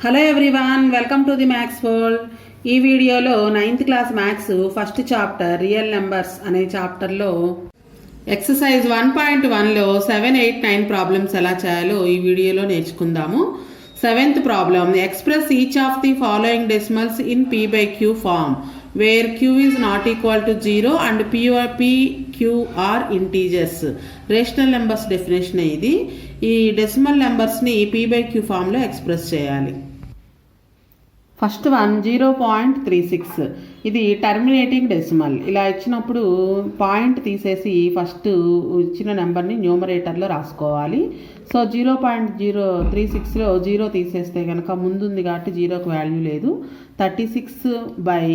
Hello everyone, welcome to the maths world. ఈ వీడియోలో 9th class maths first chapter real numbers అనే చాప్టర్లో exercise 1.1లో 7, 8, 9 problems ఎలా చేయాలో ఈ వీడియోలో నేర్చుకుందాము. 7th problem, express each of the following decimals in p/q form where q is not equal to 0 and p, q are integers. Rational numbers definition ఇది. ఈ decimal నెంబర్స్ని p/q ఫామ్లో ఎక్స్ప్రెస్ చేయాలి. First one 0.36. ఇది టర్మినేటింగ్ డెసిమల్. ఇలా ఇచ్చినప్పుడు point తీసేసి first ఇచ్చిన నెంబర్ని న్యూమరేటర్లో రాసుకోవాలి. సో 0.036లో 0 తీసేస్తే కనుక ముందుంది కాబట్టి 0కి వాల్యూ లేదు. 36 బై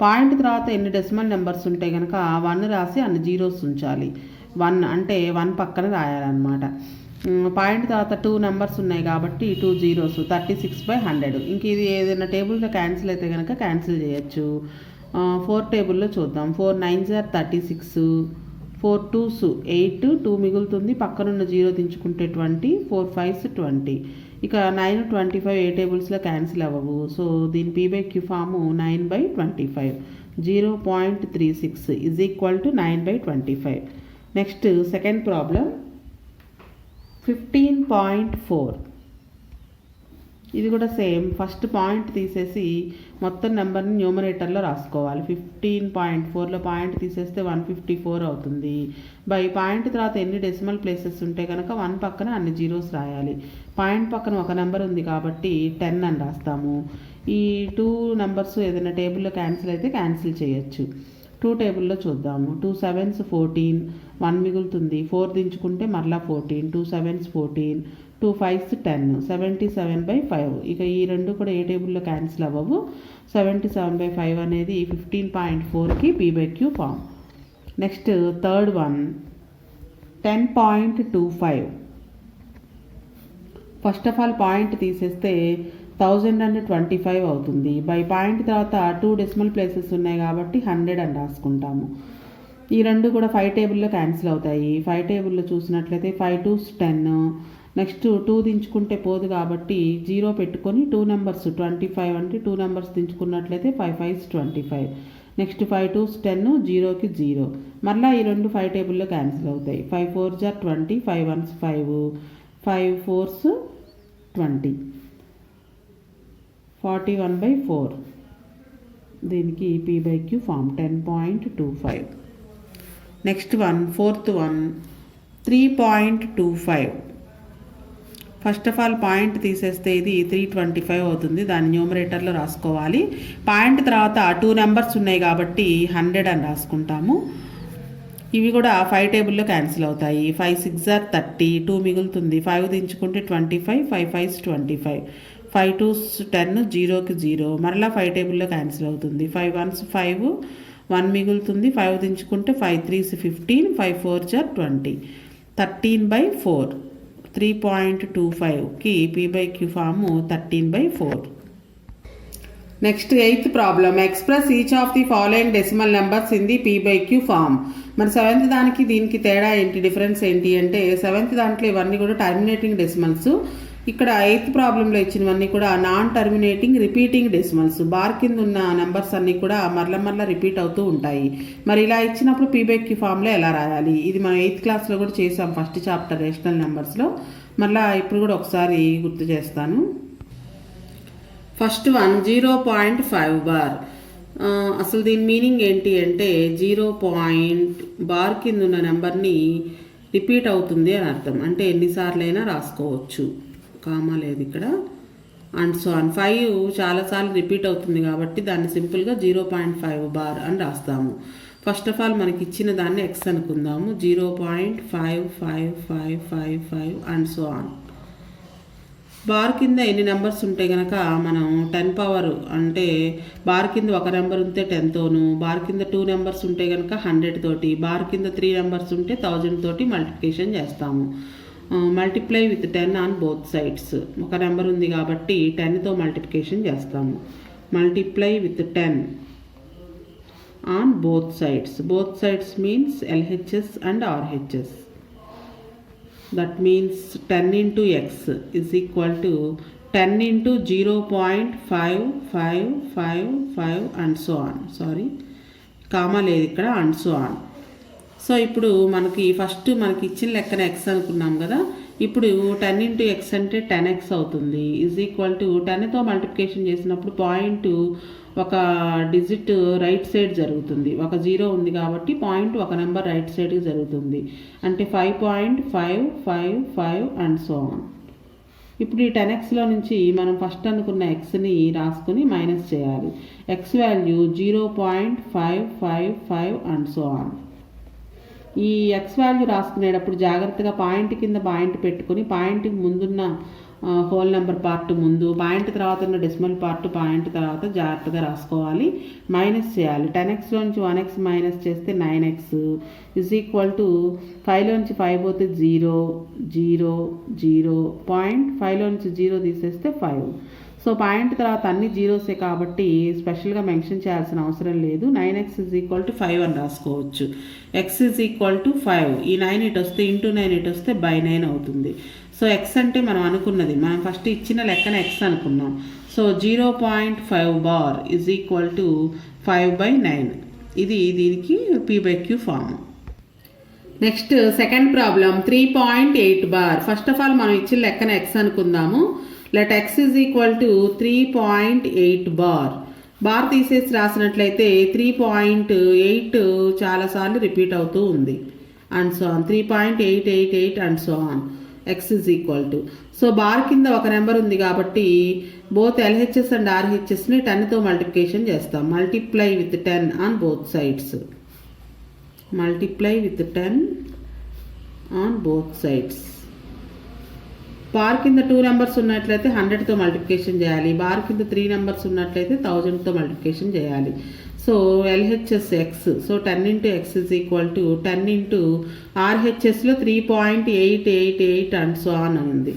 పాయింట్ తర్వాత ఎన్ని డెసిమల్ నెంబర్స్ ఉంటే కనుక 1 రాసి అన్ని జీరోస్ ఉంచాలి. 1 అంటే 1 పక్కన రాయాలన్నమాట. పాయింట్ తర్వాత 2 నెంబర్స్ ఉన్నాయి కాబట్టి 2 జీరోస్, 36/100. ఇంక ఇది ఏదైనా టేబుల్లో క్యాన్సిల్ అయితే కనుక క్యాన్సిల్ చేయొచ్చు. 4 టేబుల్లో చూద్దాం. 4 9s are 36, 4 2s 8, 2 మిగులుతుంది, పక్కనున్న 0 దించుకుంటే 20, 4 5s 20. ఇక 9, 25 ఏ టేబుల్స్లో క్యాన్సిల్ అవ్వవు. సో దీని p/q form 9/25. 0.36 is equal to 9/25. Next second problem 15.4. ఇది కూడా సేమ్. ఫస్ట్ పాయింట్ తీసేసి మొత్తం నెంబర్ని న్యూమరేటర్లో రాసుకోవాలి. 15.4లో పాయింట్ తీసేస్తే 154 అవుతుంది. బై పాయింట్ తర్వాత ఎన్ని డెసిమల్ ప్లేసెస్ ఉంటే కనుక 1 పక్కన అన్ని జీరోస్ రాయాలి. పాయింట్ పక్కన ఒక నెంబర్ ఉంది కాబట్టి 10 అని రాస్తాము. ఈ 2 నెంబర్స్ ఏదైనా టేబుల్లో క్యాన్సిల్ అయితే క్యాన్సిల్ చేయొచ్చు. 2 టేబుల్లో చూద్దాము. 2 7s 14, 1 మిగులుతుంది, 4 దించుకుంటే మరలా 14, 2 7s 14, 2 5s 10, 77/5. ఇక ఈ రెండు కూడా ఏ టేబుల్లో క్యాన్సిల్ అవ్వవు. 77/5 అనేది 15.4కి p/q form. Next third one 10.25. First of all point తీసేస్తే 1025 అవుతుంది. బై పాయింట్ తర్వాత 2 డెసిమల్ ప్లేసెస్ ఉన్నాయి కాబట్టి 100 అని రాసుకుంటాము. ఈ రెండు కూడా 5 టేబుల్లో క్యాన్సిల్ అవుతాయి. 5 టేబుల్లో చూసినట్లయితే 5 2s 10. నెక్స్ట్ 2 దించుకుంటే పోదు కాబట్టి 0 పెట్టుకొని 2 నెంబర్స్ 25 అంటే 2 నెంబర్స్ దించుకున్నట్లయితే 5 5s 25. నెక్స్ట్ 5 2s 10, 0కి 0. మరలా ఈ రెండు 5 టేబుల్లో క్యాన్సిల్ అవుతాయి. 5 4s are 20, 5 1s 5, 5 4s 20, 41/4. దీనికి p/q form 10.25. Next one fourth one 3.25. First of all point తీసేస్తే ఇది 325 అవుతుంది. దాన్ని న్యూమరేటర్లో రాసుకోవాలి. పాయింట్ తర్వాత 2 నెంబర్స్ ఉన్నాయి కాబట్టి 100 అని రాసుకుంటాము. ఇవి కూడా 5 టేబుల్లో క్యాన్సిల్ అవుతాయి. 5 6s are 30, 2 మిగులుతుంది, 5 దించుకుంటే 25, 5 5s 25, 5 2s 10, 0కి 0. మరలా 5 టేబుల్లో క్యాన్సిల్ అవుతుంది. 5 1s 5, 1 మిగులుతుంది, 5 దించుకుంటే 5 3s 15, 5 4s are 20, 13/4. 3.25కి p/q form 13/4. Next 8th problem, express each of the following decimal numbers in the p/q form. మరి 7th దానికి దీనికి తేడా ఏంటి, డిఫరెన్స్ ఏంటి అంటే 7th దాంట్లో ఇవన్నీ కూడా టర్మినేటింగ్ డెసిమల్స్. ఇక్కడ 8th ప్రాబ్లంలో ఇచ్చినవన్నీ కూడా non terminating repeating decimals. Bar కింద ఉన్న నెంబర్స్ అన్నీ కూడా మరల రిపీట్ అవుతూ ఉంటాయి. మరి ఇలా ఇచ్చినప్పుడు p/q ఫామ్లో ఎలా రాయాలి, ఇది మనం 8th క్లాస్లో కూడా చేసాం ఫస్ట్ చాప్టర్ రేషనల్ నెంబర్స్లో. మరలా ఇప్పుడు కూడా ఒకసారి గుర్తు చేస్తాను. First one 0.5 bar. అసలు దీని మీనింగ్ ఏంటి అంటే 0 బార్ కింద ఉన్న నెంబర్ని రిపీట్ అవుతుంది అని అర్థం. అంటే ఎన్నిసార్లైనా రాసుకోవచ్చు, కామా లేదు ఇక్కడ. అండ్ సో అన్ 5 చాలాసార్లు రిపీట్ అవుతుంది కాబట్టి దాన్ని సింపుల్గా 0.5 బార్ అని రాస్తాము. ఫస్ట్ ఆఫ్ ఆల్ మనకి ఇచ్చిన దాన్ని x అనుకుందాము. 0.5555 అండ్ సో ఆన్. బార్ కింద ఎన్ని నెంబర్స్ ఉంటే కనుక మనం 10 పవర్ అంటే బార్ కింద ఒక నెంబర్ ఉంటే 10తోను, బార్ కింద 2 నెంబర్స్ ఉంటే కనుక 100 తోటి, బార్ కింద 3 నెంబర్స్ ఉంటే 1000 తోటి మల్టిప్లికేషన్ చేస్తాము. Multiply with 10 on both sides. ఒక నెంబర్ ఉంది కాబట్టి 10తో మల్టిప్లికేషన్ చేస్తాము. Multiply with 10 on both sides. Both sides means LHS and RHS. That means 10 into x is equal to 10 into 0.5555 and so on. Sorry, comma లేదు ఇక్కడ, and so on. So ఇప్పుడు మనకి first మనకి ఇచ్చిన లెక్కన ఎక్స్ అనుకున్నాం కదా. ఇప్పుడు 10 into x అంటే 10x అవుతుంది. ఈజ్ ఈక్వల్ టు 10తో మల్టిప్లికేషన్ చేసినప్పుడు పాయింట్ ఒక డిజిట్ రైట్ సైడ్ జరుగుతుంది. ఒక 0 ఉంది కాబట్టి పాయింట్ ఒక నెంబర్ రైట్ సైడ్కి జరుగుతుంది. అంటే 5.555 అండ్ సో ఆన్. ఇప్పుడు ఈ 10xలో నుంచి మనం ఫస్ట్ అనుకున్న ఎక్స్ని రాసుకుని మైనస్ చేయాలి. X value 0.555 and so on. ఈ ఎక్స్ వాల్యూ రాసుకునేటప్పుడు జాగ్రత్తగా పాయింట్ కింద పాయింట్ పెట్టుకొని పాయింట్కి ముందున్న హోల్ నెంబర్ పార్ట్ ముందు, పాయింట్ తర్వాత ఉన్న డెసిమల్ పార్ట్ పాయింట్ తర్వాత జాగ్రత్తగా రాసుకోవాలి. మైనస్ చేయాలి. 10xలో నుంచి 1x మైనస్ చేస్తే 9x ఈజ్ ఈక్వల్ టు 5లో నుంచి 5 పోతే 0 0 0 5లో నుంచి 0 తీసేస్తే 5. సో పాయింట్ తర్వాత అన్ని జీరోసే కాబట్టి స్పెషల్గా మెన్షన్ చేయాల్సిన అవసరం లేదు. 9x ఈజ్ ఈక్వల్ టు 5 అని రాసుకోవచ్చు. x is equal to 5. ఈ 9 ఇటు వస్తే ఇంటూ 9 ఇటు వస్తే బై 9 అవుతుంది. సో ఎక్స్ అంటే మనం అనుకున్నది, మనం ఫస్ట్ ఇచ్చిన లెక్కన ఎక్స్ అనుకున్నాం. So 0.5 bar is equal to 5/9. ఇది దీనికి p/q form. Next second problem 3.8 bar. First of all మనం ఇచ్చిన లెక్కన ఎక్స్ అనుకుందాము. Let x is equal to 3.8 bar. Bar తీసేసి రాసినట్లయితే 3.8 చాలాసార్లు రిపీట్ అవుతూ ఉంది. And so on 3.888 and so on. X is equal to, so bar కింద ఒక నెంబర్ ఉంది కాబట్టి బోత్ ఎల్హెచ్ఎస్ అండ్ ఆర్హెచ్ఎస్ని 10తో మల్టిప్లికేషన్ చేస్తాం. Multiply with 10 on both sides. Multiply with 10 on both sides. Bar కింద 2 నెంబర్స్ ఉన్నట్లయితే 100తో మల్టిప్లికేషన్ చేయాలి. బార్ కింద 3 నెంబర్స్ ఉన్నట్లయితే 1000తో మల్టిప్లికేషన్ చేయాలి. So LHS X, so 10 into x is equal to 10 into ఆర్హెచ్ఎస్లో 3.888 and so on ఉంది.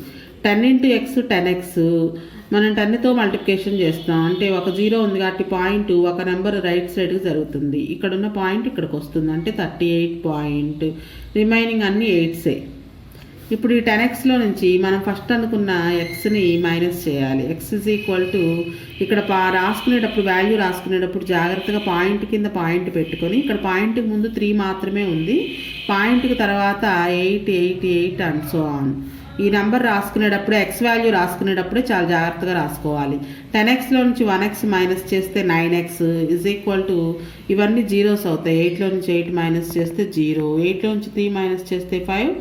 10 into x 10x. మనం 10తో multiplication చేస్తాం. అంటే ఒక 0 ఉంది కాబట్టి పాయింట్ ఒక నెంబర్ రైట్ సైడ్కి జరుగుతుంది. ఇక్కడున్న పాయింట్ ఇక్కడికి వస్తుంది. అంటే 38 పాయింట్. రిమైనింగ్ అన్ని 8సే. ఇప్పుడు ఈ 10xలో నుంచి మనం ఫస్ట్ అనుకున్న ఎక్స్ని మైనస్ చేయాలి. ఎక్స్ ఈజ్ ఈక్వల్ టు, ఇక్కడ రాసుకునేటప్పుడు వాల్యూ రాసుకునేటప్పుడు జాగ్రత్తగా పాయింట్ కింద పాయింట్ పెట్టుకొని, ఇక్కడ పాయింట్కి ముందు 3 మాత్రమే ఉంది, పాయింట్కి తర్వాత 888 అండ్ సో ఆన్. ఈ నెంబర్ రాసుకునేటప్పుడు ఎక్స్ వాల్యూ రాసుకునేటప్పుడే చాలా జాగ్రత్తగా రాసుకోవాలి. 10xలో నుంచి 1x మైనస్ చేస్తే 9x ఈజ్ ఈక్వల్ టు, ఇవన్నీ జీరోస్ అవుతాయి. 8లో నుంచి 8 మైనస్ చేస్తే 0, 8లో నుంచి 3 మైనస్ చేస్తే 5,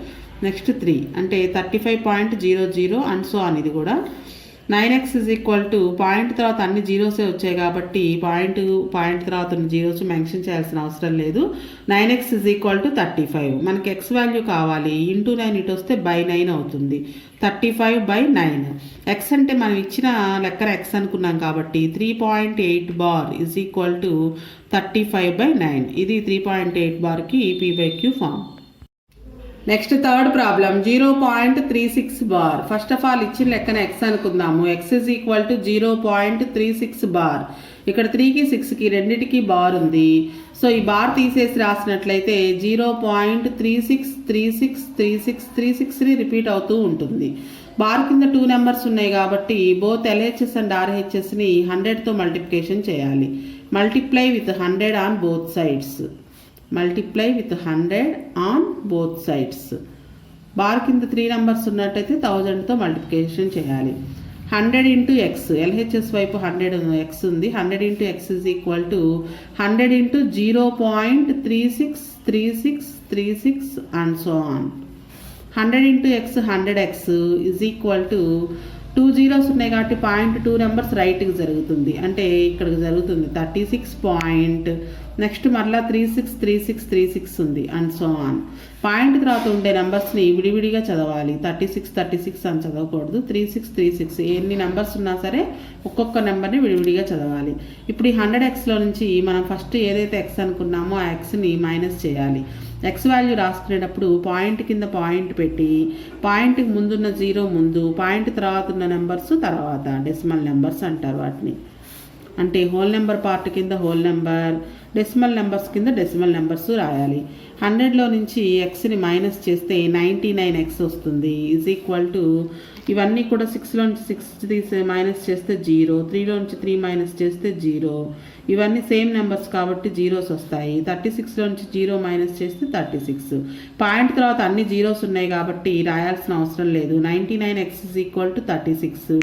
నెక్స్ట్ 3 అంటే 35.00 అండ్ సో ఆన్. ఇది కూడా 9x is equal to, point తర్వాత అన్ని జీరోసే వచ్చాయి కాబట్టి పాయింట్ తర్వాత ఉన్న జీరోస్ మెన్షన్ చేయాల్సిన అవసరం లేదు. 9x is equal to 35. మనకి ఎక్స్ వాల్యూ కావాలి. ఇంటూ 9 ఇటు వస్తే బై 9 అవుతుంది. 35/9. ఎక్స్ అంటే మనం ఇచ్చిన లెక్కన ఎక్స్ అనుకున్నాం కాబట్టి 3.8 బార్ ఈజ్ ఈక్వల్ టు 35/9. ఇది 3.8 బార్కి p/q form. Next third problem 0.36 bar. First of all ఇచ్చిన లెక్కన ఎక్స్ అనుకుందాము. X is equal to 0.36 bar. ఇక్కడ 3కి 6కి రెండింటికి బార్ ఉంది. సో ఈ బార్ తీసేసి రాసినట్లయితే 0.36363636ని రిపీట్ అవుతూ ఉంటుంది. బార్ కింద 2 నెంబర్స్ ఉన్నాయి కాబట్టి బోత్ ఎల్హెచ్ఎస్ అండ్ ఆర్హెచ్ఎస్ని 100తో మల్టిప్లికేషన్ చేయాలి. Multiply with 100 on both sides. Multiply with 100 on both sides. Bar కింద 3 నెంబర్స్ ఉన్నట్టయితే 1000తో మల్టిప్లికేషన్ చేయాలి. 100 into x, ఎల్హెచ్ఎస్ వైపు 100 x ఉంది. 100 into x is equal to 100 into 0.363636 and so on. 100 into x 100x is equal to, 2 zeros ఉన్నాయి కాబట్టి point 2 numbers రైట్కి జరుగుతుంది. అంటే ఇక్కడికి జరుగుతుంది 36 పాయింట్. నెక్స్ట్ మరలా 363636 ఉంది అండ్ సో ఆన్. పాయింట్ తర్వాత ఉండే నెంబర్స్ని విడివిడిగా చదవాలి. 36 అని చదవకూడదు. 3636 ఎన్ని నెంబర్స్ ఉన్నా సరే ఒక్కొక్క నెంబర్ని విడివిడిగా చదవాలి. ఇప్పుడు ఈ 100xలో నుంచి మనం ఫస్ట్ ఏదైతే ఎక్స్ అనుకున్నామో ఆ ఎక్స్ని మైనస్ చేయాలి. ఎక్స్ వాల్యూ రాసుకునేటప్పుడు పాయింట్ కింద పాయింట్ పెట్టి పాయింట్కి ముందున్న 0 ముందు, పాయింట్ తర్వాత ఉన్న నెంబర్స్ తర్వాత డెసిమల్ నెంబర్స్ అంటారు వాటిని. అంటే హోల్ నెంబర్ పార్ట్ కింద హోల్ నెంబర్, డెసిమల్ నెంబర్స్ కింద డెసిమల్ నెంబర్స్ రాయాలి. 100లో నుంచి ఎక్స్ని మైనస్ చేస్తే 99x వస్తుంది. ఈజ్ ఈక్వల్ టు ఇవన్నీ కూడా 6లో నుంచి 6 తీసి మైనస్ చేస్తే 0, 3లో నుంచి 3 మైనస్ చేస్తే 0. ఇవన్నీ సేమ్ నెంబర్స్ కాబట్టి జీరోస్ వస్తాయి. 36లో నుంచి 0 మైనస్ చేస్తే 36. పాయింట్ తర్వాత అన్ని జీరోస్ ఉన్నాయి కాబట్టి రాయాల్సిన అవసరం లేదు. 99x is equal to 36.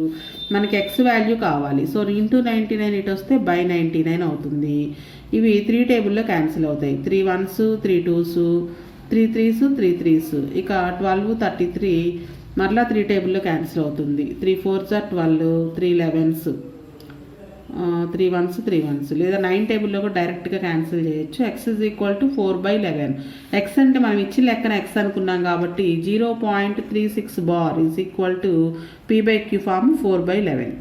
మనకి ఎక్స్ వాల్యూ కావాలి. సో ఇంటూ 99 ఇటు వస్తే బై 99 అవుతుంది. ఇవి 3 టేబుల్లో క్యాన్సిల్ అవుతాయి. 3 1s 3 2s 3 3s 3 3s. ఇక 12 33 మరలా 3 టేబుల్లో క్యాన్సిల్ అవుతుంది. 3 4s 12 3 11s 3 1s 3 1s. లేదా 9 టేబుల్లో కూడా డైరెక్ట్గా క్యాన్సిల్ చేయొచ్చు. X is equal to 4/11. X అంటే మనం ఇచ్చిన లెక్కన ఎక్స్ అనుకున్నాం కాబట్టి 0.36 bar is equal to p/q form 4/11.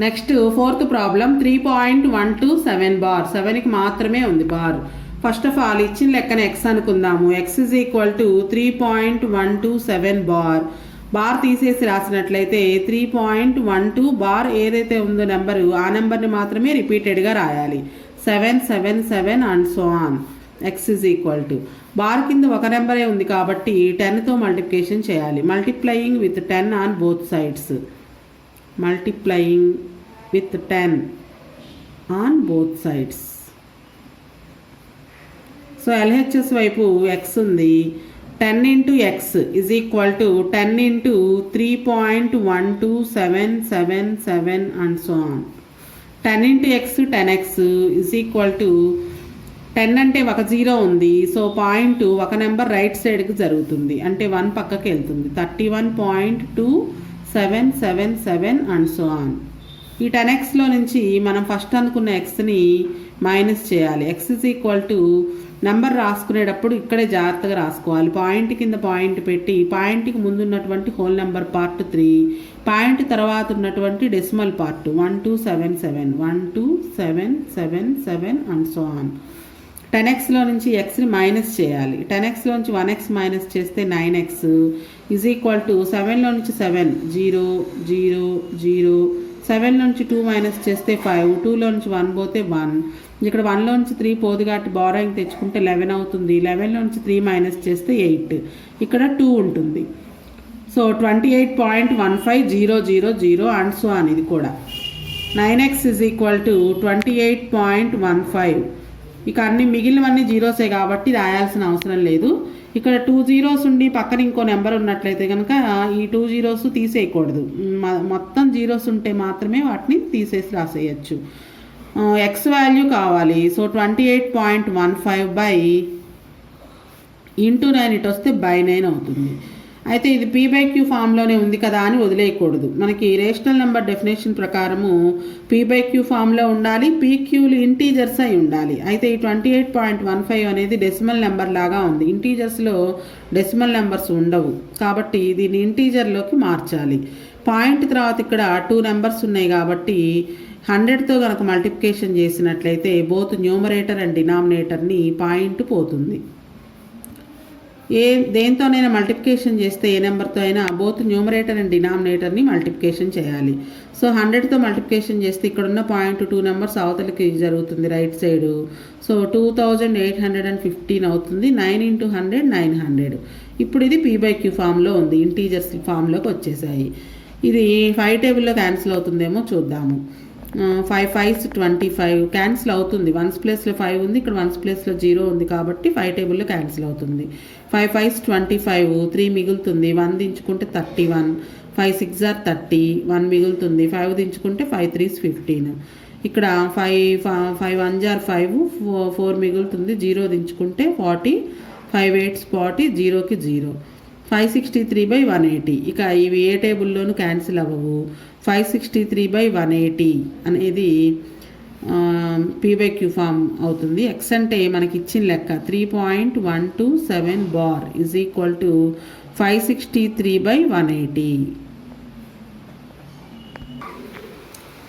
Next fourth problem 3.127 bar. 7కి మాత్రమే ఉంది బార్. ఫస్ట్ ఆఫ్ ఆల్ ఇచ్చిన లెక్కన ఎక్స్ అనుకుందాము. X is equal to 3.127 bar. Bar తీసేసి రాసినట్లయితే 3.12 బార్ ఏదైతే ఉందో నెంబరు ఆ నెంబర్ని మాత్రమే రిపీటెడ్గా రాయాలి. 7 7 7 and so on. X is equal to bar కింద ఒక నెంబరే ఉంది కాబట్టి 10తో మల్టిప్లికేషన్ చేయాలి. Multiplying with 10 on both sides. Multiplying with 10 on both sides. So LHS వైపు ఎక్స్ ఉంది. 10 into X is equal to 10 into 3.12777 and so on. 10 into X 10x is equal to 10 అంటే ఒక 0 ఉంది. సో పాయింట్ ఒక number right సైడ్కి జరుగుతుంది అంటే 1 పక్కకి వెళ్తుంది. 31.2777 అండ్ సో ఆన్. ఈ 10xలో నుంచి మనం ఫస్ట్ అనుకున్న ఎక్స్ని మైనస్ చేయాలి. X is equal to number రాసుకునేటప్పుడు ఇక్కడే జాగ్రత్తగా రాసుకోవాలి. పాయింట్ కింద పాయింట్ పెట్టి పాయింట్కి ముందు ఉన్నటువంటి హోల్ నెంబర్ పార్ట్ 3, పాయింట్ తర్వాత ఉన్నటువంటి decimal part 1277 12777 and so on. 10xలో నుంచి ఎక్స్ని మైనస్ చేయాలి. 10xలో నుంచి 1x మైనస్ చేస్తే 9x ఈజ్ ఈక్వల్ టు 7లో నుంచి 7 0 0 0. 7 నుంచి 2 మైనస్ చేస్తే 5, 2లో నుంచి 1 పోతే 1. ఇక్కడ 1లో నుంచి 3 పోదు కాబట్టి బారోయింగ్ తెచ్చుకుంటే 11 అవుతుంది. 11లో నుంచి 3 మైనస్ చేస్తే 8. ఇక్కడ 2 ఉంటుంది. So 28.15000 and so on. ఇది కూడా 9x ఈజ్ ఈక్వల్ టు 28.15. ఇక అన్ని మిగిలినవన్నీ జీరోసే కాబట్టి రాయాల్సిన అవసరం లేదు. ఇక్కడ 2 zeros ఉండి పక్కన ఇంకో నెంబర్ ఉన్నట్లయితే కనుక ఈ 2 zeros తీసేయకూడదు. మొత్తం జీరోస్ ఉంటే మాత్రమే వాటిని తీసేసి రాసేయచ్చు. ఎక్స్ వాల్యూ కావాలి. సో 28.15 బై ఇంటూ 9 ఇటు వస్తే బై 9 అవుతుంది. అయితే ఇది p/q ఫామ్లోనే ఉంది కదా అని వదిలేయకూడదు. మనకి రేషనల్ నెంబర్ డెఫినేషన్ ప్రకారము p/q ఫామ్లో ఉండాలి. pqలు ఇంటీజర్స్ అయి ఉండాలి. అయితే ఈ 28.15 అనేది డెసిమల్ నెంబర్ లాగా ఉంది. ఇంటీజర్స్లో డెసిమల్ నెంబర్స్ ఉండవు కాబట్టి దీన్ని ఇంటీజర్లోకి మార్చాలి. పాయింట్ తర్వాత ఇక్కడ 2 నెంబర్స్ ఉన్నాయి కాబట్టి 100తో కనుక మల్టిప్లికేషన్ చేసినట్లయితే బోత్ న్యూమరేటర్ అండ్ డినామినేటర్ని పాయింట్ పోతుంది. దేంతోనైనా మల్టిప్లికేషన్ చేస్తే ఏ నెంబర్తో అయినా బోత్ న్యూమరేటర్ అండ్ డినామినేటర్ని మల్టిప్లికేషన్ చేయాలి. సో 100తో మల్టిప్లికేషన్ చేస్తే ఇక్కడున్న పాయింట్ 2 నెంబర్స్ అవతలకి జరుగుతుంది రైట్ సైడు. సో 2815 అవుతుంది. 9 into 100 900. ఇప్పుడు ఇది p/q ఫామ్లో ఉంది. ఇంటీజర్స్ ఫామ్లోకి వచ్చేసాయి. ఇది 5 టేబుల్లో క్యాన్సిల్ అవుతుందేమో చూద్దాము. 5 5s 25 క్యాన్సిల్ అవుతుంది. 1s ప్లేస్లో 5 ఉంది, ఇక్కడ 1s ప్లేస్లో 0 ఉంది కాబట్టి 5 టేబుల్లో క్యాన్సిల్ అవుతుంది. 5 5s 25 3 మిగులుతుంది. 1 దించుకుంటే 31. 5 6s 30 1 మిగులుతుంది. 5 దించుకుంటే 5 3s 15. ఇక్కడ 5 1s 5 4 మిగులుతుంది. 0 దించుకుంటే 40. 5 8s 40 0కి 0. 563/180. ఇక ఇవి ఏ టేబుల్లోనూ క్యాన్సిల్ అవ్వవు. 563/180 అనేది p/q ఫామ్ అవుతుంది. ఎక్స్ అంటే మనకి ఇచ్చిన లెక్క 3.127 bar is equal to 563/180.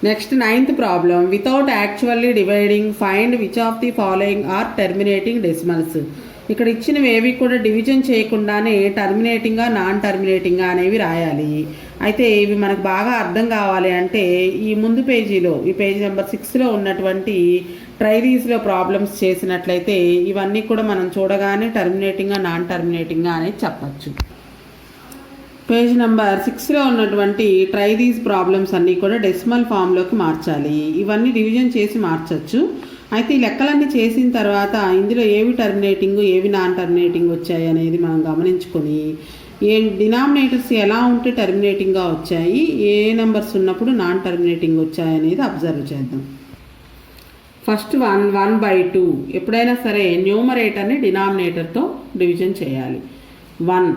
Next 9th problem. Without actually dividing find which of the following are terminating decimals. ఇక్కడ ఇచ్చినవి ఏవి కూడా డివిజన్ చేయకుండానే టర్మినేటింగ్గా నాన్ టర్మినేటింగ్గా అనేవి రాయాలి. అయితే ఇవి మనకు బాగా అర్థం కావాలి అంటే ఈ ముందు పేజీలో ఈ పేజీ నెంబర్ 6లో ఉన్నటువంటి ట్రైరీస్లో ప్రాబ్లమ్స్ చేసినట్లయితే ఇవన్నీ కూడా మనం చూడగానే టర్మినేటింగ్గా నాన్ టర్మినేటింగ్గా అనేది చెప్పచ్చు. పేజ్ నెంబర్ 6లో ఉన్నటువంటి ట్రైరీస్ ప్రాబ్లమ్స్ అన్నీ కూడా డెసిమల్ ఫామ్లోకి మార్చాలి. ఇవన్నీ డివిజన్ చేసి మార్చచ్చు. అయితే ఈ లెక్కలన్నీ చేసిన తర్వాత ఇందులో ఏవి టర్మినేటింగ్ ఏవి నాన్ టర్మినేటింగ్ వచ్చాయి అనేది మనం గమనించుకొని ఏ డినామినేటర్స్ ఎలా ఉంటే టర్మినేటింగ్గా వచ్చాయి, ఏ నెంబర్స్ ఉన్నప్పుడు నాన్ టర్మినేటింగ్ వచ్చాయి అనేది అబ్జర్వ్ చేద్దాం. ఫస్ట్ 1/2 ఎప్పుడైనా సరే న్యూమరేటర్ని డినామినేటర్తో డివిజన్ చేయాలి. 1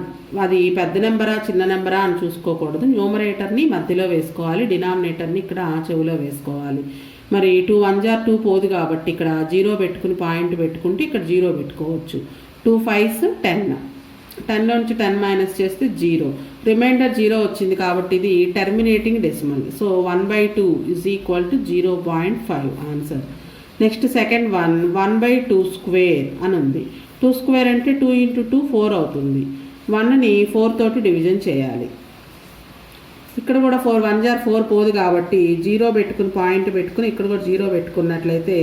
అది పెద్ద నెంబరా చిన్న నెంబరా అని చూసుకోకూడదు. న్యూమరేటర్ని మధ్యలో వేసుకోవాలి, డినామినేటర్ని ఇక్కడ చెవులో వేసుకోవాలి. మరి 2 1s 2 పోదు కాబట్టి ఇక్కడ 0 పెట్టుకుని పాయింట్ పెట్టుకుంటే ఇక్కడ 0 పెట్టుకోవచ్చు. 2 5s 10, 10లోంచి 10 మైనస్ చేస్తే 0, రిమైండర్ 0 వచ్చింది కాబట్టి ఇది terminating decimal. So 1/2 is equal to 0.5 answer. Next second 1/2 square అని ఉంది. 2 స్క్వేర్ అంటే 2 × 2 4 అవుతుంది. 1ని 4 తోటి డివిజన్ చేయాలి. ఇక్కడ కూడా 4 1s 4 పోదు కాబట్టి 0 పెట్టుకుని పాయింట్ పెట్టుకుని ఇక్కడ కూడా 0 పెట్టుకున్నట్లయితే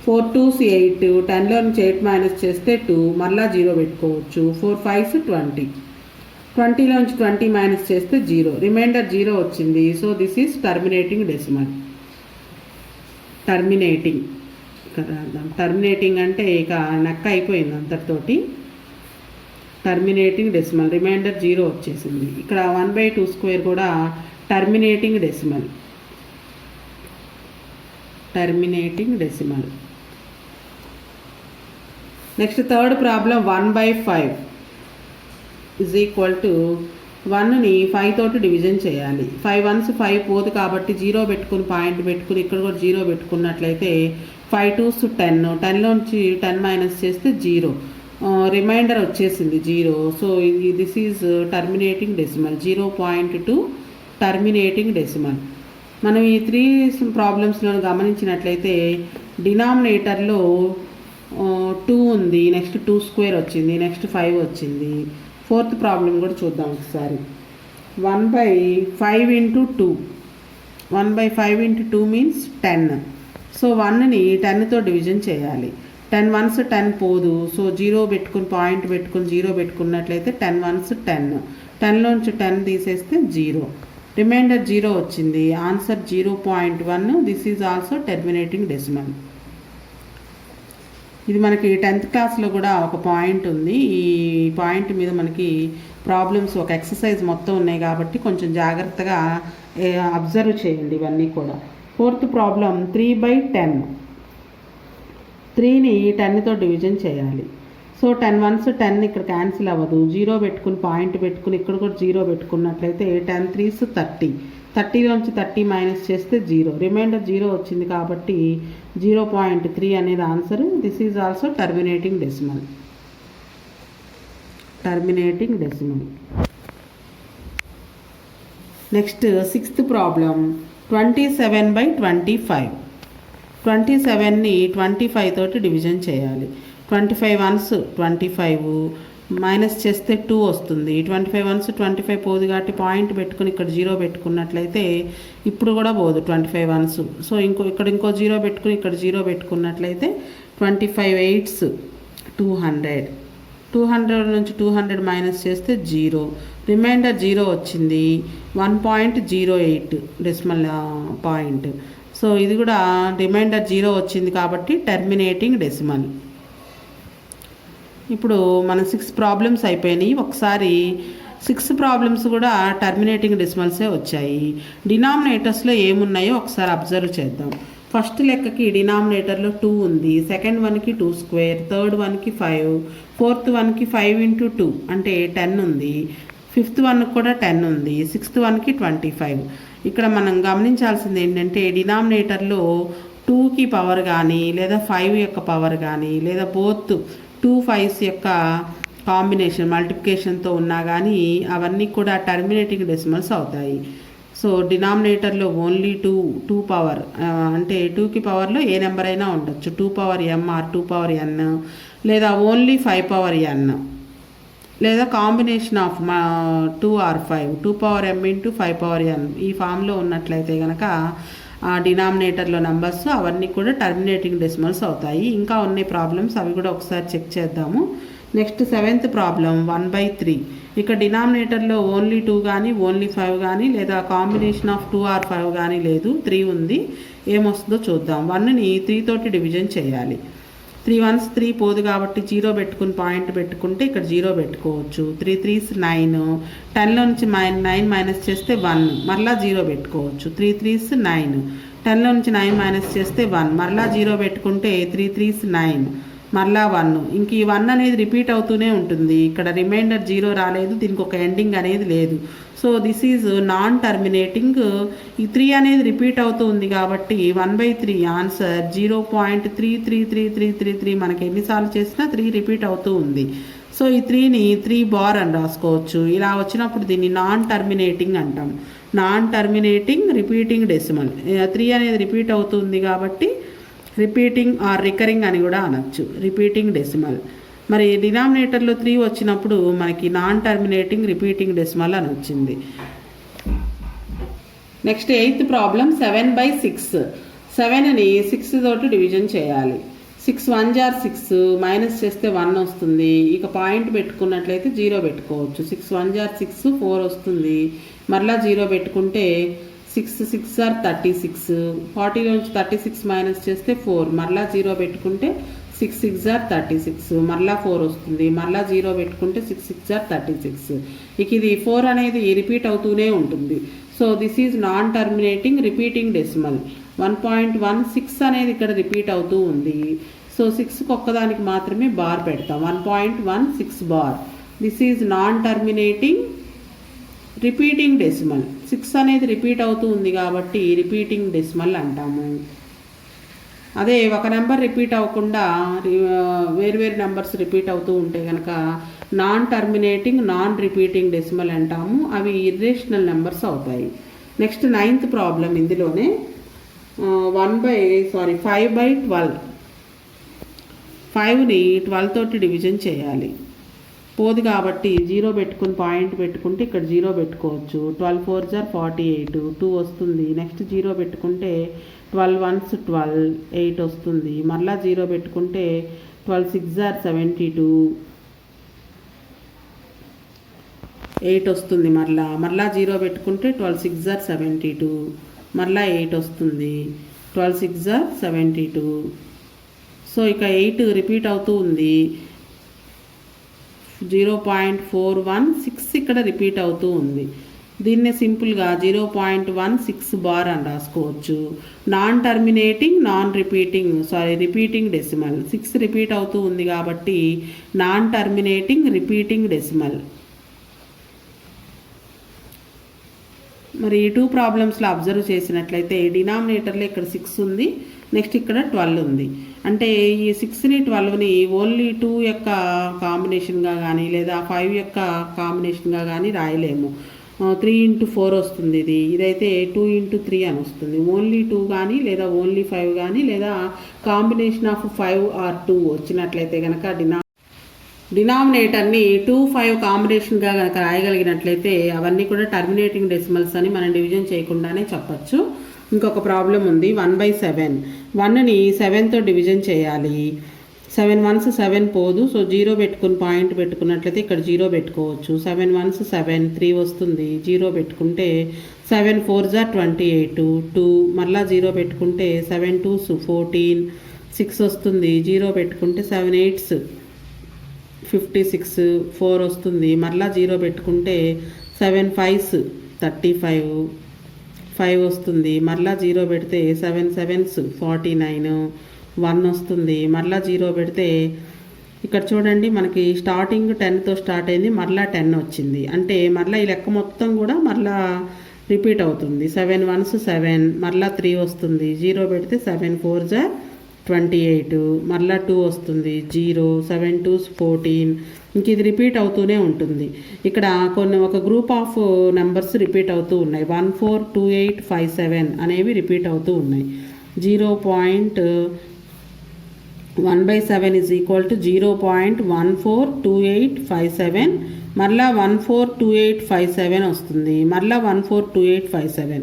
4 2s 8, 10లో నుంచి 8 మైనస్ చేస్తే 2, మళ్ళీ 0 పెట్టుకోవచ్చు. 4 5s 20, 20లో నుంచి 20 మైనస్ చేస్తే 0, రిమైండర్ 0 వచ్చింది. So this is terminating decimal. Terminating అంటే ఇక నక్క అయిపోయింది అంతటితోటి. టర్మినేటింగ్ డెసిమల్, రిమైండర్ 0 వచ్చేసింది. ఇక్కడ 1/2 స్క్వేర్ కూడా terminating decimal. Next third problem 1/5 is equal to 1ని 5 తోటి డివిజన్ చేయాలి. 5 1s 5 పోదు కాబట్టి 0 పెట్టుకుని పాయింట్ పెట్టుకుని ఇక్కడ కూడా 0 పెట్టుకున్నట్లయితే 5 2s 10, 10లోంచి 10 మైనస్ చేస్తే 0, రిమైండర్ వచ్చేసింది 0. So this is terminating decimal. 0.2 terminating decimal. మనం ఈ 3 ప్రాబ్లమ్స్లో గమనించినట్లయితే డినామినేటర్లో 2 ఉంది, నెక్స్ట్ 2 స్క్వేర్ వచ్చింది, నెక్స్ట్ 5 వచ్చింది. ఫోర్త్ ప్రాబ్లం కూడా చూద్దాం ఒకసారి. 1/5 × 2, 1/5 × 2 మీన్స్ 10. సో 1ని 10తో డివిజన్ చేయాలి. 10 1s 10 పోదు. సో 0 పెట్టుకుని పాయింట్ పెట్టుకుని 0 పెట్టుకున్నట్లయితే 10 1s 10, 10లోంచి 10 తీసేస్తే 0, రిమైండర్ 0 వచ్చింది. Answer 0.1. This is also terminating decimal. ఇది మనకి 10th క్లాస్లో కూడా ఒక పాయింట్ ఉంది. ఈ పాయింట్ మీద మనకి ప్రాబ్లమ్స్ ఒక ఎక్సర్సైజ్ మొత్తం ఉన్నాయి కాబట్టి కొంచెం జాగ్రత్తగా అబ్జర్వ్ చేయండి ఇవన్నీ కూడా. Fourth problem 3/10. 3ని 10తో డివిజన్ చేయాలి. సో 10 1s 10 ఇక్కడ క్యాన్సిల్ అవ్వదు. 0 పెట్టుకుని పాయింట్ పెట్టుకుని ఇక్కడ కూడా 0 పెట్టుకున్నట్లయితే 10 3s 30, 30లోంచి 30 మైనస్ చేస్తే 0, రిమైండర్ 0 వచ్చింది కాబట్టి 0.3 అనేది answer. This is also terminating decimal. Next 6th problem 27/25. 27ని 25 తోటి డివిజన్ చేయాలి. 25 1s 25 మైనస్ చేస్తే 2 వస్తుంది. 25 1s 25 పోదు కాబట్టి పాయింట్ పెట్టుకుని ఇక్కడ 0 పెట్టుకున్నట్లయితే ఇప్పుడు కూడా పోదు 25 1s. సో ఇక్కడ ఇంకో 0 పెట్టుకుని ఇక్కడ 0 పెట్టుకున్నట్లయితే 25 8s 200, 200 నుంచి 200 మైనస్ చేస్తే 0, రిమైండర్ 0 వచ్చింది. 1.08 డెసిమల్ పాయింట్. సో ఇది కూడా రిమైండర్ 0 వచ్చింది కాబట్టి టర్మినేటింగ్ డెసిమల్. ఇప్పుడు మన 6 ప్రాబ్లమ్స్ అయిపోయినాయి. ఒకసారి 6 ప్రాబ్లమ్స్ కూడా టర్మినేటింగ్ డెసిమల్సే వచ్చాయి. డినామినేటర్స్లో ఏమున్నాయో ఒకసారి అబ్జర్వ్ చేద్దాం. ఫస్ట్ లెక్కకి డినామినేటర్లో 2 ఉంది, సెకండ్ వన్కి 2 స్క్వేర్, థర్డ్ వన్కి 5, ఫోర్త్ వన్కి 5 × 2 అంటే 10 ఉంది, ఫిఫ్త్ వన్కి కూడా 10 ఉంది, సిక్స్త్ వన్కి 25. ఇక్కడ మనం గమనించాల్సింది ఏంటంటే డినామినేటర్లో 2కి పవర్ కానీ లేదా 5 యొక్క పవర్ కానీ లేదా బోత్ 2 5s యొక్క కాంబినేషన్ మల్టిప్లికేషన్తో ఉన్నా కానీ అవన్నీ కూడా టర్మినేటింగ్ డెసిమల్స్ అవుతాయి. సో డినామినేటర్లో ఓన్లీ 2 పవర్ అంటే 2కి పవర్లో ఏ నెంబర్ అయినా ఉండొచ్చు. 2 power m or 2 power n లేదా ఓన్లీ 5 పవర్ n లేదా combination of 2 or 5, 2 power m × 5 power n ఈ ఫామ్లో ఉన్నట్లయితే కనుక డినామినేటర్లో నెంబర్స్ అవన్నీ కూడా టర్మినేటింగ్ డెసిమల్స్ అవుతాయి. ఇంకా ఉన్నాయి ప్రాబ్లమ్స్, అవి కూడా ఒకసారి చెక్ చేద్దాము. Next 7th problem 1/3. ఇక్కడ డినామినేటర్లో ఓన్లీ 2 కానీ ఓన్లీ 5 కానీ లేదా కాంబినేషన్ ఆఫ్ 2 or 5 కానీ లేదు, 3 ఉంది. ఏమొస్తుందో చూద్దాం. 1ని 3 తోటి డివిజన్ చేయాలి. 3 1s 3 పోదు కాబట్టి 0 పెట్టుకుని పాయింట్ పెట్టుకుంటే ఇక్కడ 0 పెట్టుకోవచ్చు. 3 3s 9, 10లో నుంచి 9 మైనస్ చేస్తే 1, మరలా 0 పెట్టుకోవచ్చు. 3 3s 9, 10లో నుంచి 9 మైనస్ చేస్తే 1, మరలా 0 పెట్టుకుంటే 3 3s 9, మరలా 1. ఇంక ఈ 1 అనేది రిపీట్ అవుతూనే ఉంటుంది. ఇక్కడ రిమైండర్ 0 రాలేదు, దీనికి ఒక ఎండింగ్ అనేది లేదు. So this is non terminating. ఈ 3 అనేది రిపీట్ అవుతూ ఉంది కాబట్టి 1/3 ఆన్సర్ 0.333333. మనకి ఎన్నిసార్లు చేసినా 3 రిపీట్ అవుతూ ఉంది. సో ఈ 3ని 3 బార్ అని రాసుకోవచ్చు. ఇలా వచ్చినప్పుడు దీన్ని నాన్ టర్మినేటింగ్ అంటాం. Non terminating repeating decimal. 3 అనేది రిపీట్ అవుతుంది కాబట్టి రిపీటింగ్ ఆర్ రికరింగ్ అని కూడా అనొచ్చు, రిపీటింగ్ డెసిమల్. మరి డినామినేటర్లో 3 వచ్చినప్పుడు మనకి నాన్ టర్మినేటింగ్ రిపీటింగ్ డెసిమల్ అని వచ్చింది. Next 8th problem 7/6. 7ని 6 తోటి డివిజన్ చేయాలి. 6 1s 6, మైనస్ చేస్తే 1 వస్తుంది. ఇక పాయింట్ పెట్టుకున్నట్లయితే 0 పెట్టుకోవచ్చు. 6 1s 6, 4 వస్తుంది. మరలా 0 పెట్టుకుంటే 6 6s 36, 40లోంచి 36 మైనస్ చేస్తే 4, మరలా 0 పెట్టుకుంటే 6 6s 36, మరలా 4 వస్తుంది. మరలా 0 పెట్టుకుంటే 6 6s 36. ఇక ఇది 4 అనేది రిపీట్ అవుతూనే ఉంటుంది. So this is non terminating repeating decimal. 1.16 అనేది ఇక్కడ రిపీట్ అవుతూ ఉంది. సో 6కి ఒక్కదానికి మాత్రమే బార్ పెడతాం. 1.16 bar. This is non terminating repeating decimal. 6 అనేది రిపీట్ అవుతూ ఉంది కాబట్టి రిపీటింగ్ డెసిమల్ అంటాము. అదే ఒక నెంబర్ రిపీట్ అవ్వకుండా వేరు నెంబర్స్ రిపీట్ అవుతూ ఉంటే కనుక non terminating non repeating decimal అంటాము. అవి ఇర్రేషనల్ నెంబర్స్ అవుతాయి. నెక్స్ట్ 9th ప్రాబ్లం ఇందులోనే 5/12. 5ని 12 తోటి డివిజన్ చేయాలి. పోదు కాబట్టి 0 పెట్టుకుని పాయింట్ పెట్టుకుంటే ఇక్కడ 0 పెట్టుకోవచ్చు. 12 4s 48, 2 వస్తుంది. నెక్స్ట్ 0 పెట్టుకుంటే 12 1s 12, 8 వస్తుంది. మరలా 0 పెట్టుకుంటే 12 6s 72, 8 వస్తుంది. మరలా 0 పెట్టుకుంటే 12 6s 72, మరలా 8 వస్తుంది. 12 6s 72. సో ఇక 8 రిపీట్ అవుతూ ఉంది. 0.416 ఇక్కడ రిపీట్ అవుతూ ఉంది. దీన్నే సింపుల్గా 0.16 బార్ అని రాసుకోవచ్చు. Non terminating repeating decimal. 6 repeat అవుతూ ఉంది కాబట్టి నాన్ టర్మినేటింగ్ రిపీటింగ్ డెసిమల్. మరి ఈ 2 ప్రాబ్లమ్స్లో అబ్జర్వ్ చేసినట్లయితే డినామినేటర్లో ఇక్కడ 6 ఉంది, నెక్స్ట్ ఇక్కడ 12 ఉంది. అంటే ఈ 6ని 12ని ఓన్లీ 2 యొక్క కాంబినేషన్గా కానీ లేదా 5 యొక్క కాంబినేషన్గా కానీ రాయలేము. 3 into 4 వస్తుంది. ఇదైతే 2 into 3 అని వస్తుంది. ఓన్లీ 2 కానీ లేదా ఓన్లీ 5 కానీ లేదా కాంబినేషన్ ఆఫ్ 5 or 2 వచ్చినట్లయితే కనుక డినామినేటర్ని 2 5 కాంబినేషన్గా కనుక రాయగలిగినట్లయితే అవన్నీ కూడా టర్మినేటింగ్ డెసిమల్స్ అని మనం డివిజన్ చేయకుండానే చెప్పచ్చు. ఇంకొక ప్రాబ్లం ఉంది 1/7. 1ని 7తో డివిజన్ చేయాలి. 7 1s 7 పోదు. సో 0 పెట్టుకుని పాయింట్ పెట్టుకున్నట్లయితే ఇక్కడ 0 పెట్టుకోవచ్చు. 7 1s 7, 3 వస్తుంది. 0 పెట్టుకుంటే 7 4s 28, 2, మరలా 0 పెట్టుకుంటే 7 2s 14, 6 వస్తుంది. 0 పెట్టుకుంటే 7 8s 56, 4 వస్తుంది. మరలా 0 పెట్టుకుంటే 7 5s 35, 5 వస్తుంది. మరలా 0 పెడితే 7 7s 49, 1 వస్తుంది. మరలా 0 పెడితే ఇక్కడ చూడండి మనకి స్టార్టింగ్ 10తో స్టార్ట్ అయింది, మరలా 10 వచ్చింది. అంటే మరలా ఈ లెక్క మొత్తం కూడా మరలా రిపీట్ అవుతుంది. 7 1s 7, మరలా 3 వస్తుంది. 0 పెడితే 7 4s 28, మరలా 2 వస్తుంది. 0 7 2s 14. ఇంక ఇది రిపీట్ అవుతూనే ఉంటుంది. ఇక్కడ ఒక గ్రూప్ ఆఫ్ నెంబర్స్ రిపీట్ అవుతూ ఉన్నాయి. 1 4 2 8 5 7 అనేవి రిపీట్ అవుతూ ఉన్నాయి. 0.1/7 is equal to 0.142857 మరలా 142857 వస్తుంది, మరలా 142857.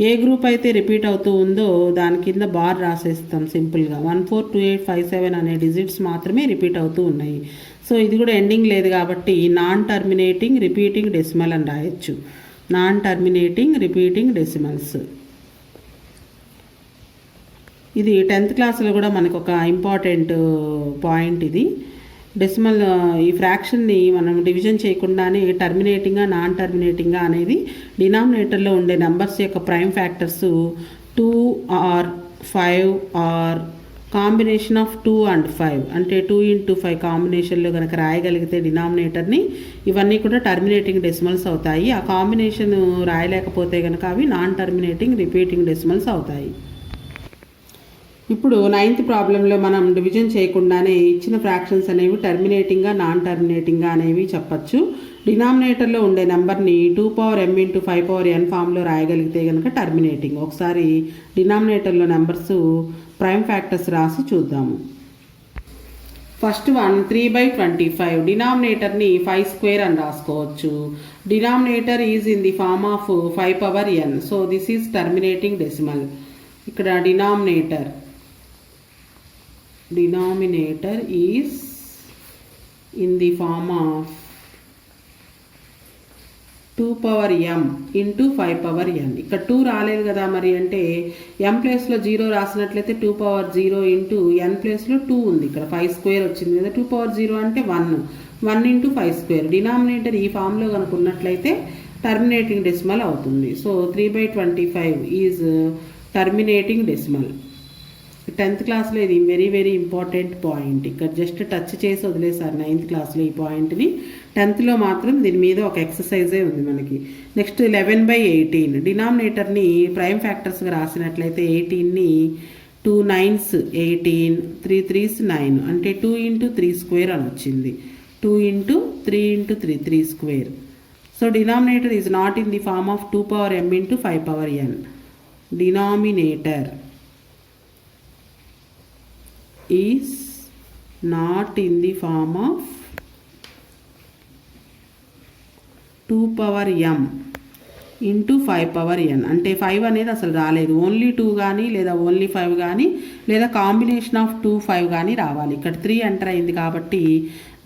ఏ గ్రూప్ అయితే రిపీట్ అవుతూ ఉందో దాని కింద బార్ రాసేస్తాం సింపుల్గా. 142857 అనే డిజిట్స్ మాత్రమే రిపీట్ అవుతూ ఉన్నాయి. సో ఇది కూడా ఎండింగ్ లేదు కాబట్టి నాన్ టర్మినేటింగ్ రిపీటింగ్ డెసిమల్ అని రాయొచ్చు. Non terminating repeating decimals. ఇది 10th క్లాస్లో కూడా మనకు ఒక ఇంపార్టెంట్ పాయింట్. ఇది డెసిమల్ ఈ ఫ్రాక్షన్ని మనం డివిజన్ చేయకుండానే టర్మినేటింగ్గా నాన్ టర్మినేటింగ్గా అనేది డినామినేటర్లో ఉండే నెంబర్స్ యొక్క prime factors 2 or 5 or combination of 2 and 5 అంటే 2 into 5 కాంబినేషన్లో కనుక రాయగలిగితే డినామినేటర్ని ఇవన్నీ కూడా టర్మినేటింగ్ డెసిమల్స్ అవుతాయి. ఆ కాంబినేషన్ రాయలేకపోతే కనుక అవి నాన్ టర్మినేటింగ్ రిపీటింగ్ డెసిమల్స్ అవుతాయి. ఇప్పుడు 9th ప్రాబ్లంలో మనం డివిజన్ చేయకుండానే ఇచ్చిన ఫ్రాక్షన్స్ అనేవి టర్మినేటింగ్గా నాన్ టర్మినేటింగ్గా అనేవి చెప్పచ్చు. డినామినేటర్లో ఉండే నెంబర్ని 2m × 5n ఫామ్లో రాయగలిగితే కనుక టర్మినేటింగ్. ఒకసారి డినామినేటర్లో నెంబర్స్ ప్రైమ్ ఫ్యాక్టర్స్ రాసి చూద్దాము. First one 3/25. డినామినేటర్ని 5² అని రాసుకోవచ్చు. Denominator is in the form of 5n. So this is terminating decimal. ఇక్కడ denominator is in the form of 2m into 5n. ఇక్కడ 2 రాలేదు కదా మరి, అంటే m ప్లేస్లో 0 రాసినట్లయితే 2m into n ప్లేస్లో 2 ఉంది. ఇక్కడ 5² వచ్చింది కదా, 2m అంటే 1 into 5². డినామినేటర్ ఈ ఫామ్లో కనుక ఉన్నట్లయితే టర్మినేటింగ్ డెసిమల్ అవుతుంది. So 3/25 is terminating decimal. 10th క్లాస్లో ఇది వెరీ వెరీ ఇంపార్టెంట్ పాయింట్. ఇక్కడ జస్ట్ టచ్ చేసి వదిలేసారు 9th క్లాస్లో ఈ పాయింట్ని. 10thలో మాత్రం దీని మీద ఒక ఎక్సర్సైజే ఉంది మనకి. నెక్స్ట్ 11/18. డినామినేటర్ని ప్రైమ్ ఫ్యాక్టర్స్గా రాసినట్లయితే 18ని 2 9s 18, 3 3s 9 అంటే 2 × 3² అని వచ్చింది. 2 × 3 × 3 3². So denominator is not in the form of 2m × 5n. Denominator is not in the form of 2m × 5n. అంటే 5 అనేది అసలు రాలేదు. ఓన్లీ 2 కానీ లేదా ఓన్లీ 5 కానీ లేదా కాంబినేషన్ ఆఫ్ 2 5 కానీ రావాలి. ఇక్కడ 3 ఎంటర్ అయింది కాబట్టి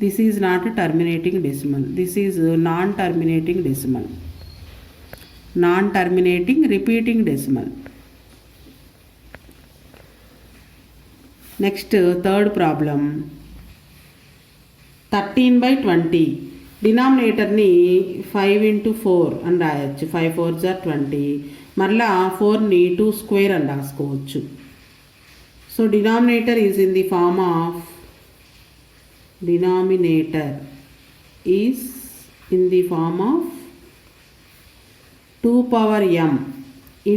this is not terminating decimal. This is non terminating decimal. Non terminating repeating decimal. Next 3rd problem 13/20. డినామినేటర్ని 5 × 4 అని రాయొచ్చు. 5 4s are 20. మరలా 4ని 2² అని రాసుకోవచ్చు. So denominator is in the form of 2m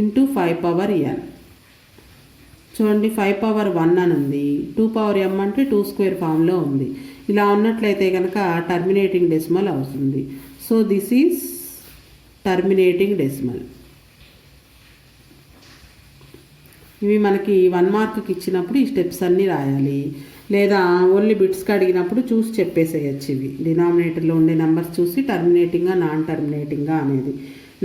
× 5n. చూడండి 5^1 అని ఉంది. 2m అంటే 2² ఫామ్లో ఉంది. ఇలా ఉన్నట్లయితే కనుక టర్మినేటింగ్ డెసిమల్ అవుతుంది. So this is terminating decimal. ఇవి మనకి 1 మార్క్కి ఇచ్చినప్పుడు ఈ స్టెప్స్ అన్నీ రాయాలి, లేదా ఓన్లీ బిట్స్కి అడిగినప్పుడు చూసి చెప్పేసేయచ్చు. ఇవి డినామినేటర్లో ఉండే నెంబర్స్ చూసి టర్మినేటింగ్గా నాన్ టర్మినేటింగ్గా అనేది.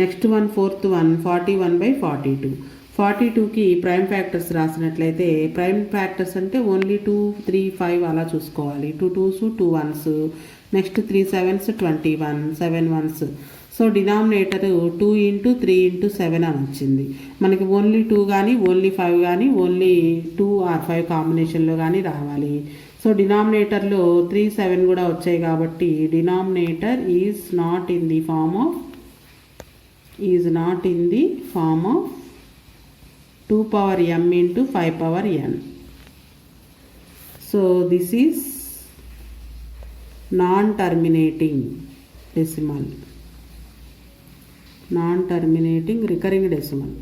Next one 4th one 41/42. 42కి ప్రైమ్ ఫ్యాక్టర్స్ రాసినట్లయితే ప్రైమ్ ఫ్యాక్టర్స్ అంటే ఓన్లీ 2 3 5 అలా చూసుకోవాలి. 2 2s 2 1s, next 3 7s 21, 7 1s. So denominator 2 × 3 × 7 అని వచ్చింది. మనకి ఓన్లీ 2 కానీ ఓన్లీ 5 కానీ ఓన్లీ 2 or 5 కాంబినేషన్లో కానీ రావాలి. సో డినామినేటర్లో 3 7 కూడా వచ్చాయి కాబట్టి denominator is not in the form of 2m × 5n. So this is non-terminating decimal, non-terminating recurring decimal.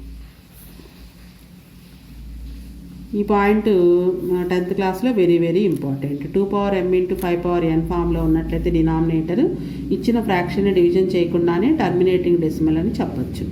ఈ పాయింట్ 10th క్లాస్లో very very important. 2m × 5n ఫామ్లో ఉన్నట్లయితే డినామినేటర్ ఇచ్చిన ఫ్రాక్షన్ డివిజన్ చేయకుండానే టర్మినేటింగ్ డెసిమల్ అని చెప్పచ్చు.